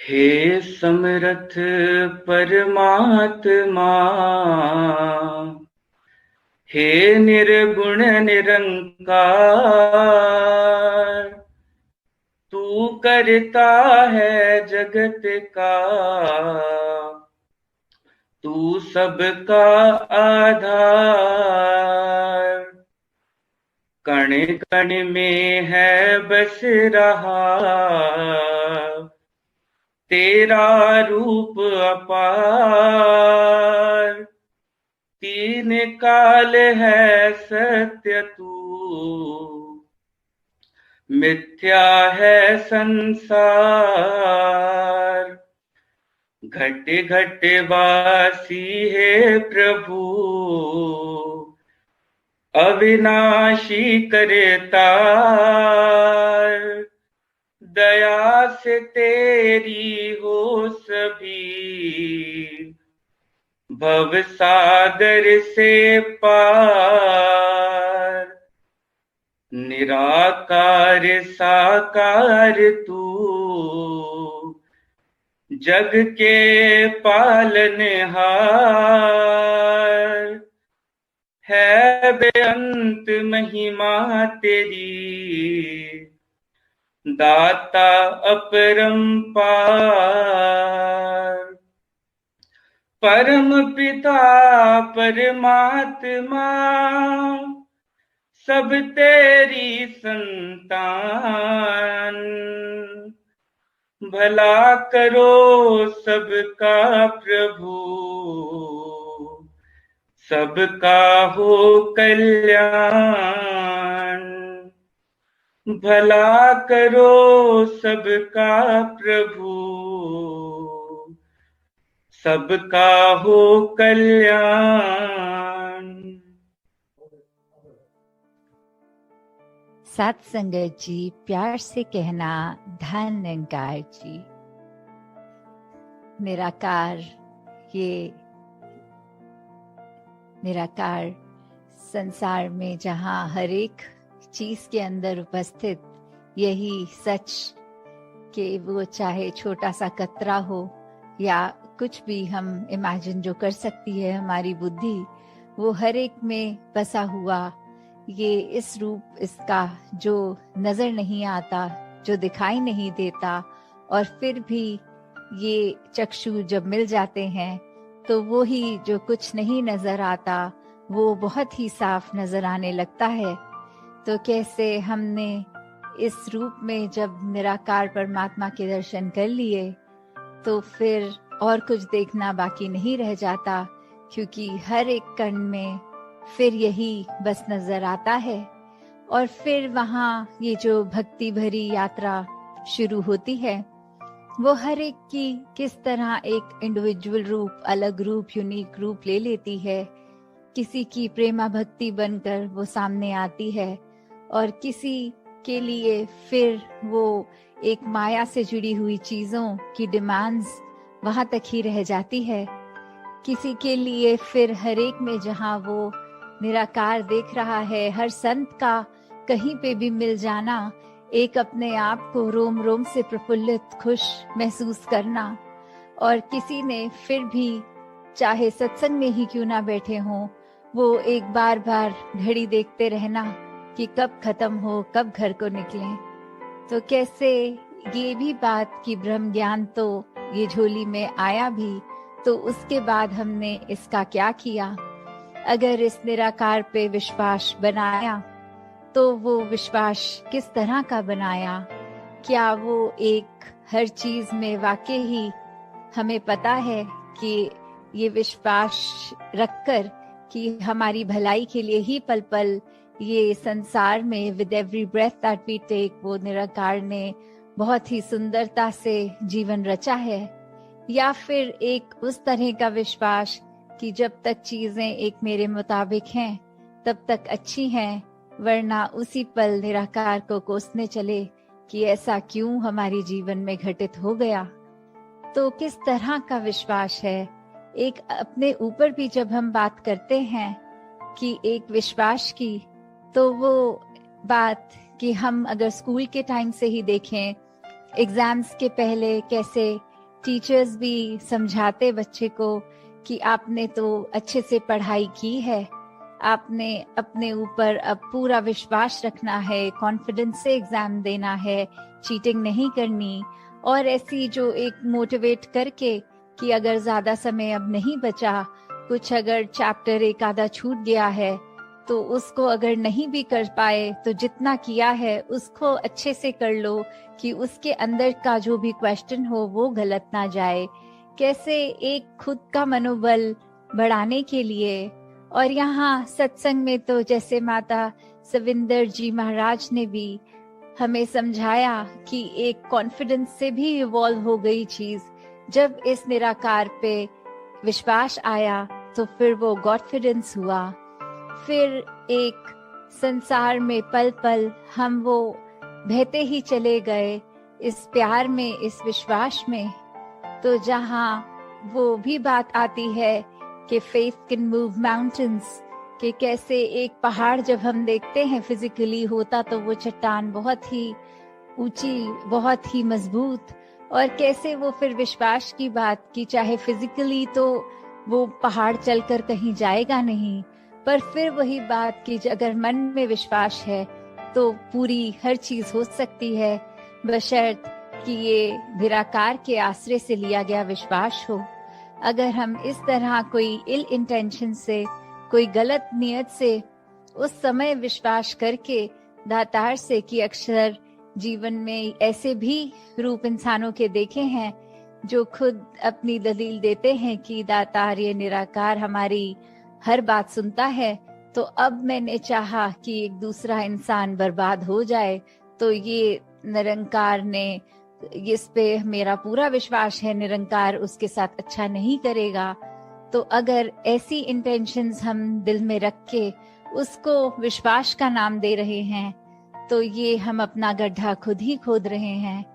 हे समरथ परमात्मा, हे निर्गुण निरंकार, तू करता है जगत का, तू सबका आधार। कण कण में है बस रहा तेरा रूप अपार। तीन काल है सत्य तू, मिथ्या है संसार। घट घट वासी है प्रभु, अविनाशी करतार। दया से तेरी हो सभी, भव सागर से पार। निराकार साकार तू, जग के पालनहार। है बेअंत महिमा तेरी, दाता अपरंपार। परम पिता परमात्मा, सब तेरी संतान। भला करो सबका प्रभु, सबका हो कल्याण। भला करो सबका प्रभु, सबका हो कल्याण। सात संगत जी, प्यार से कहना धन निरंकार जी। निराकार, ये निराकार संसार में जहाँ हर एक चीज के अंदर उपस्थित यही सच कि वो चाहे छोटा सा कतरा हो या कुछ भी हम इमेजिन जो कर सकती है हमारी बुद्धि, वो हर एक में बसा हुआ ये इस रूप इसका जो नजर नहीं आता, जो दिखाई नहीं देता, और फिर भी ये चक्षु जब मिल जाते हैं तो वो ही जो कुछ नहीं नजर आता वो बहुत ही साफ नजर आने लगता है। तो कैसे हमने इस रूप में जब निराकार परमात्मा के दर्शन कर लिए तो फिर और कुछ देखना बाकी नहीं रह जाता, क्योंकि हर एक कण में फिर यही बस नजर आता है। और फिर वहाँ ये जो भक्ति भरी यात्रा शुरू होती है, वो हर एक की किस तरह एक इंडिविजुअल रूप, अलग रूप, यूनिक रूप ले लेती है। किसी की प्रेमा भक्ति बनकर वो सामने आती है, और किसी के लिए फिर वो एक माया से जुड़ी हुई चीजों की डिमांड्स वहां तक ही रह जाती है। किसी के लिए फिर हर एक में जहां वो निराकार देख रहा है, हर संत का कहीं पे भी मिल जाना, एक अपने आप को रोम रोम से प्रफुल्लित खुश महसूस करना। और किसी ने फिर भी चाहे सत्संग में ही क्यों ना बैठे हों, वो एक बार बार घड़ी देखते रहना कि कब खत्म हो, कब घर को निकलें। तो कैसे ये भी बात कि ब्रह्म ज्ञान तो ये झोली में आया भी, तो उसके बाद हमने इसका क्या किया। अगर इस निराकार पे विश्वास बनाया तो वो विश्वास किस तरह का बनाया। क्या वो एक हर चीज में वाकई ही हमें पता है कि ये विश्वास रखकर कि हमारी भलाई के लिए ही पल पल ये संसार में with every breath that we take, वो निराकार ने बहुत ही सुंदरता से जीवन रचा है। या फिर एक उस तरह का विश्वास कि जब तक चीजें एक मेरे मुताबिक हैं तब तक अच्छी हैं, वरना उसी पल निराकार को कोसने चले कि ऐसा क्यों हमारे जीवन में घटित हो गया। तो किस तरह का विश्वास है। एक अपने ऊपर भी जब हम बात करते हैं कि एक विश्वास की, तो वो बात कि हम अगर स्कूल के टाइम से ही देखें, एग्जाम्स के पहले कैसे टीचर्स भी समझाते बच्चे को कि आपने तो अच्छे से पढ़ाई की है, आपने अपने ऊपर अब पूरा विश्वास रखना है, कॉन्फिडेंस से एग्जाम देना है, चीटिंग नहीं करनी, और ऐसी जो एक मोटिवेट करके कि अगर ज्यादा समय अब नहीं बचा, कुछ अगर चैप्टर एक आधा छूट गया है तो उसको अगर नहीं भी कर पाए तो जितना किया है उसको अच्छे से कर लो कि उसके अंदर का जो भी क्वेश्चन हो वो गलत ना जाए। कैसे एक खुद का मनोबल बढ़ाने के लिए। और यहाँ सत्संग में तो जैसे माता सविंदर जी महाराज ने भी हमें समझाया कि एक कॉन्फिडेंस से भी इवॉल्व हो गई चीज। जब इस निराकार पे विश्वास आया तो फिर वो गॉडफिडेंस हुआ। फिर एक संसार में पल पल हम वो बहते ही चले गए इस प्यार में, इस विश्वास में। तो जहाँ वो भी बात आती है कि फेथ कैन मूव माउंटेन्स, कि कैसे एक पहाड़ जब हम देखते हैं फिजिकली होता तो वो चट्टान बहुत ही ऊंची, बहुत ही मजबूत, और कैसे वो फिर विश्वास की बात की चाहे फिजिकली तो वो पहाड़ चलकर कहीं जाएगा नहीं, पर फिर वही बात कि अगर मन में विश्वास है तो पूरी हर चीज हो सकती है, बशर्त कि ये निराकार के आश्रय से लिया गया विश्वास हो। अगर हम इस तरह कोई इल इंटेंशन से, कोई गलत नियत से उस समय विश्वास करके दातार से, कि अक्सर जीवन में ऐसे भी रूप इंसानों के देखे हैं जो खुद अपनी दलील देते हैं कि दातार ये निराकार हमारी हर बात सुनता है, तो अब मैंने चाहा कि एक दूसरा इंसान बर्बाद हो जाए तो ये निरंकार ने, इस पे मेरा पूरा विश्वास है निरंकार उसके साथ अच्छा नहीं करेगा। तो अगर ऐसी इंटेंशंस हम दिल में रख के उसको विश्वास का नाम दे रहे हैं तो ये हम अपना गड्ढा खुद ही खोद रहे हैं,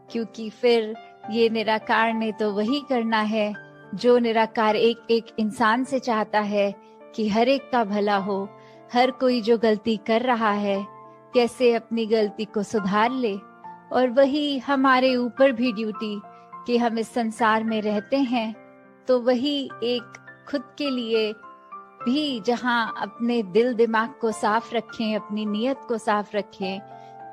क्योंकि फिर ये निराकार ने तो वही करना है जो निराकार एक एक इंसान से चाहता है कि हर एक का भला हो। हर कोई जो गलती कर रहा है कैसे अपनी गलती को सुधार ले, और वही हमारे ऊपर भी ड्यूटी कि हम इस संसार में रहते हैं तो वही एक खुद के लिए भी जहां अपने दिल दिमाग को साफ रखें, अपनी नीयत को साफ रखें,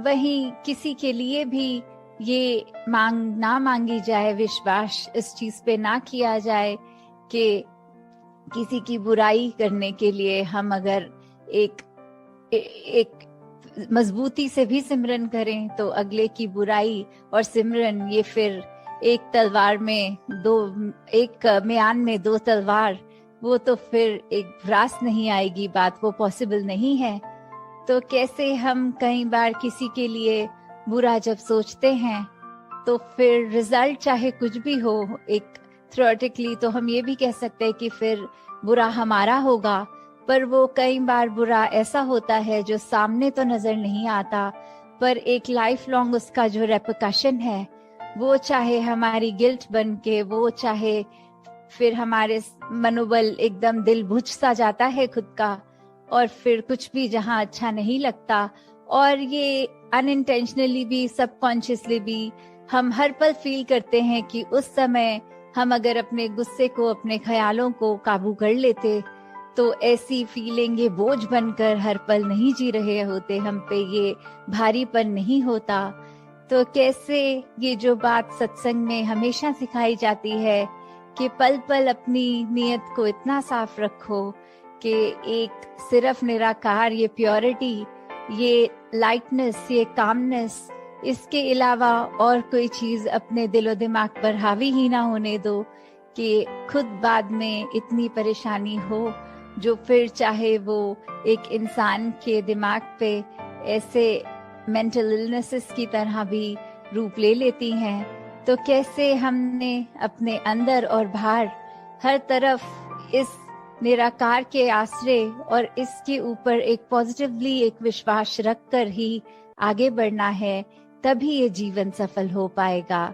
वहीं किसी के लिए भी ये ना मांगी जाए, विश्वास इस चीज पे ना किया जाए कि किसी की बुराई करने के लिए हम अगर एक मजबूती से भी सिमरन करें तो अगले की बुराई और सिमरन ये फिर एक तलवार में दो, एक म्यान में दो तलवार, वो तो फिर एक भ्रास नहीं आएगी, बात वो पॉसिबल नहीं है। तो कैसे हम कई बार किसी के लिए बुरा जब सोचते हैं तो फिर रिजल्ट चाहे कुछ भी हो, एक थ्योरेटिकली तो हम ये भी कह सकते हैं कि फिर बुरा हमारा होगा, पर वो कई बार बुरा ऐसा होता है जो सामने तो नजर नहीं आता, पर एक लाइफ लॉन्ग उसका जो रेपरकशन है वो चाहे हमारी गिल्ट बन के, वो चाहे फिर हमारे मनोबल एकदम दिल बुझ सा जाता है खुद का, और फिर कुछ भी जहाँ अच्छा नहीं लगता, और ये अनइंटेंशनली भी सबकॉन्शियसली भी हम हर पल फील करते हैं कि उस समय हम अगर अपने गुस्से को, अपने ख्यालों को काबू कर लेते तो ऐसी फीलिंग ये बोझ बनकर हर पल नहीं जी रहे होते, हम पे ये भारीपन नहीं होता। तो कैसे ये जो बात सत्संग में हमेशा सिखाई जाती है कि पल पल अपनी नीयत को इतना साफ रखो कि एक सिर्फ निराकार, ये प्योरिटी, ये लाइटनेस, ये कामनेस, इसके अलावा और कोई चीज अपने दिलो दिमाग पर हावी ही ना होने दो कि खुद बाद में इतनी परेशानी हो जो फिर चाहे वो एक इंसान के दिमाग पे ऐसे मेंटल इलनेसेस की तरह भी रूप ले लेती हैं। तो कैसे हमने अपने अंदर और बाहर हर तरफ इस निराकार के आश्रय और इसके ऊपर एक पॉजिटिवली एक विश्वास रखकर ही आगे बढ़ना है, तभी ये जीवन सफल हो पाएगा।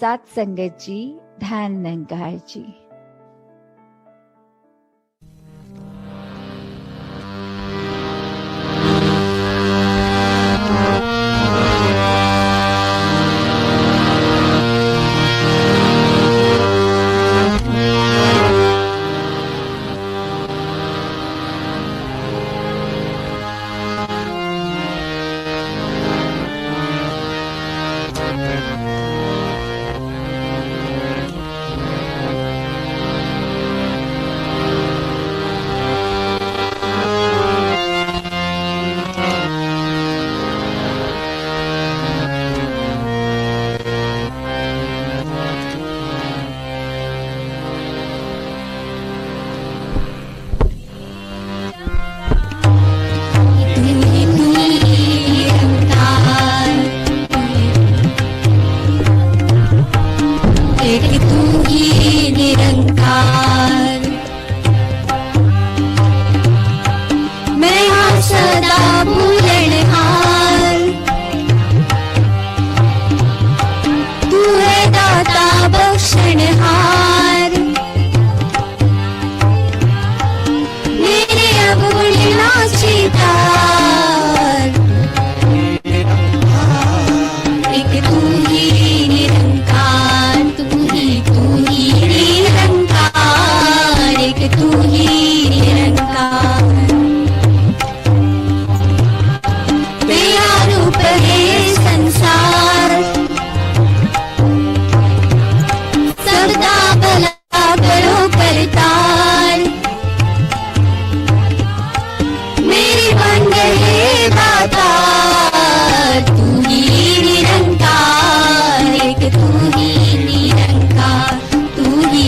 साथ संगत जी, ध्यान निरंकार जी। एक तू ही निरंकार। मैं हाँ सदा भूलनहार, तू है दाता बख्शनहार। मेरे अवगुणनाची तार, एक तू ही निरंकार, तू ही निरंकार, एक तू ही निरंकार। तेरा रूप है संसार, सदा भला करो करतार। मेरी बंद है दातार, तू ही निरंकार, एक तू ही निरंकार, तू ही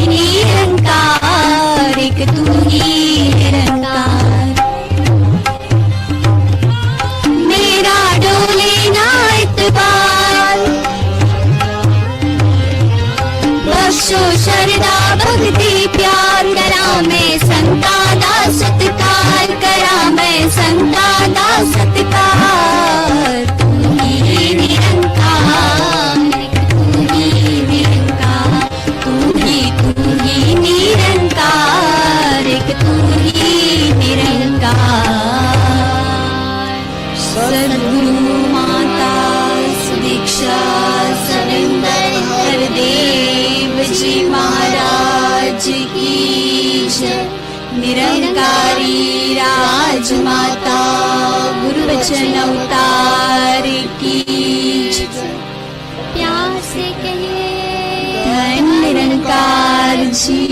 निरंकार, एक तू ही निरंकार। मेरा डोले ना इतबार, बख्शो शरदा भक्ति प्यार। करा मैं संता दा सत्कार, करा मैं संता दा सत्कार। तू ही निरंकार, तू ही निरंकार, तू ही निरंकार, एक तू ही निरंकार। सद्गुरु माता सुदीक्षा सविंदर हरदेव जी महाराज की जय। निरंकारी राजमाता गुरु वचन अवतार की जय। प्यार से कहिए धन निरंकार जी।